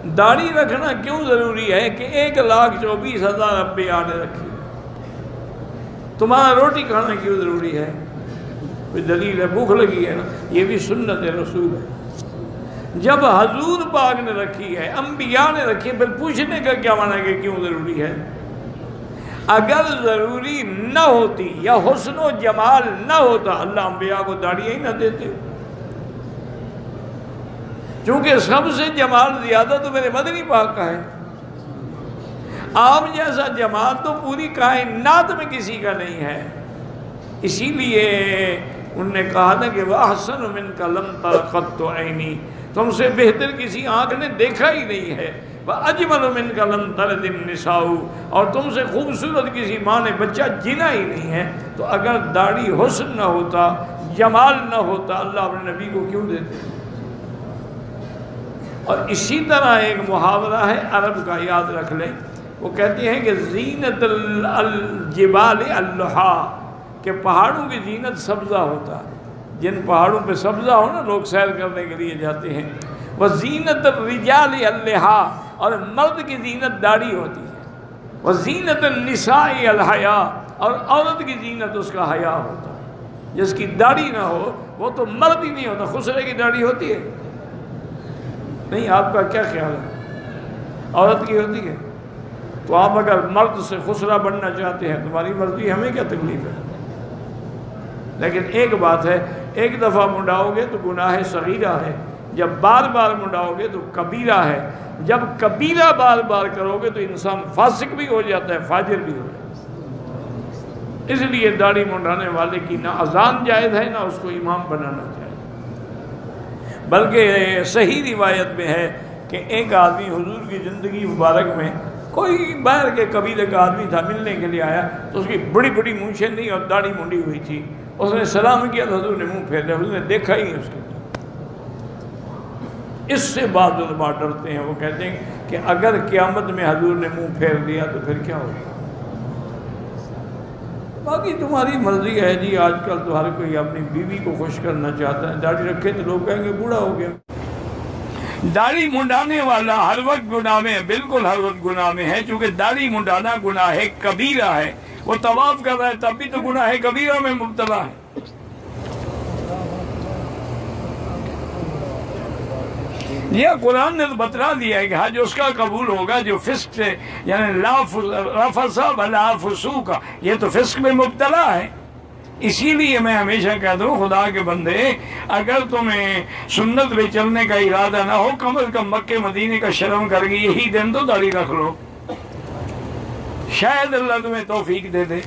داڑھی رکھنا کیوں ضروری ہے کہ 1,24,000 انبیاء نے رکھی؟ تمہارا روٹی کھانا کیوں ضروری ہے؟ کوئی دلیل ہے؟ بھوک لگی ہے نا، یہ بھی سنت رسول ہے۔ جب حضور پاک نے رکھی ہے، انبیاء نے رکھی ہے، پھر پوچھنے کا کیا معنی ہے کہ کیوں ضروری ہے؟ اگر ضروری نہ ہوتی یا حسن و جمال نہ ہوتا، اللہ انبیاء کو داڑھی ہی نہ دیتے۔ چونکہ سب سے جمال زیادہ تو میرے مدنی پاک کا ہے، آپ جیسا جمال تو پوری کائنات میں کسی کا نہیں ہے۔ اسی لیے انہوں نے کہا تھا کہ وَأَحْسَنُ مِنْكَ لَمْ تَرَ قَطُّ عَيْنِي، تم سے بہتر کسی آنکھ نے دیکھا ہی نہیں ہے۔ وَأَجْمَلُ مِنْكَ لَمْ تَلِدِ النِّسَاءُ، اور تم سے خوبصورت کسی ماں نے بچہ جنا ہی نہیں ہے۔ تو اگر داڑھی حسن نہ ہوتا، جمال نہ ہوتا، اللہ اپنے نبی کو کیوں دیتے؟ اور اسی طرح ایک محاورہ ہے عرب کا، یاد رکھ لیں، وہ کہتے ہیں کہ زینت الجبال اللحا، کہ پہاڑوں کی زینت سبزہ ہوتا ہے۔ جن پہاڑوں پہ سبزہ ہو نا، لوگ سیر کرنے کے لیے جاتے ہیں۔ وہ زینت الرجال اللحا، اور مرد کی زینت داڑھی ہوتی ہے۔ وہ زینت النساء الحیا، اور عورت کی زینت اس کا حیا ہوتا ہے۔ جس کی داڑھی نہ ہو وہ تو مرد ہی نہیں ہوتا۔ خسرے کی داڑھی ہوتی ہے؟ نہیں، آپ کا کیا خیال ہے؟ عورت کی ہوتی ہے؟ تو آپ اگر مرد سے خسرا بننا چاہتے ہیں، تمہاری مرضی، ہمیں کیا تکلیف ہے؟ لیکن ایک بات ہے، ایک دفعہ منڈاؤ گے تو گناہ صغیرہ ہے، جب بار بار منڈاؤ گے تو کبیرہ ہے۔ جب کبیرہ بار بار کرو گے تو انسان فاسق بھی ہو جاتا ہے، فاجر بھی ہو جاتا ہے۔ اس لیے داڑھی منڈانے والے کی نہ اذان جائز ہے، نہ اس کو امام بنانا چاہیے۔ بلکہ صحیح روایت میں ہے کہ ایک آدمی حضور کی زندگی مبارک میں، کوئی باہر کے قبیلے کا آدمی تھا، ملنے کے لیے آیا، تو اس کی بڑی بڑی مونچھیں نہیں اور داڑھی منڈی ہوئی تھی۔ اس نے سلام کیا تو حضور نے منہ پھیر لیا، حضور نے دیکھا ہی نہیں اس کے۔ اس سے بعض علماء ڈرتے ہیں، وہ کہتے ہیں کہ اگر قیامت میں حضور نے منہ پھیر لیا تو پھر کیا ہوگا؟ باقی تمہاری مرضی ہے جی۔ آج کل تو ہر کوئی اپنی بیوی کو خوش کرنا چاہتا ہے، داڑھی رکھے تو لوگ کہیں گے بوڑھا ہو گیا۔ داڑھی منڈانے والا ہر وقت گناہ میں ہے، بالکل ہر وقت گناہ میں ہے، چونکہ داڑھی منڈانا گناہ کبیرہ ہے۔ وہ طواف کر رہا ہے تب بھی تو گناہ کبیرہ میں مبتلا ہے۔ یہ قرآن نے تو بتلا دیا ہے کہ حج اس کا قبول ہوگا جو فسق سے، یعنی لا رفث ولا فسوق، یہ تو فسق میں مبتلا ہے۔ اسی لیے میں ہمیشہ کہتا ہوں، خدا کے بندے، اگر تمہیں سنت پہ چلنے کا ارادہ نہ ہو، کم از کم مکے مدینے کا شرم کر کے یہی دن تو داڑھی رکھ لو، شاید اللہ تمہیں توفیق دے دے۔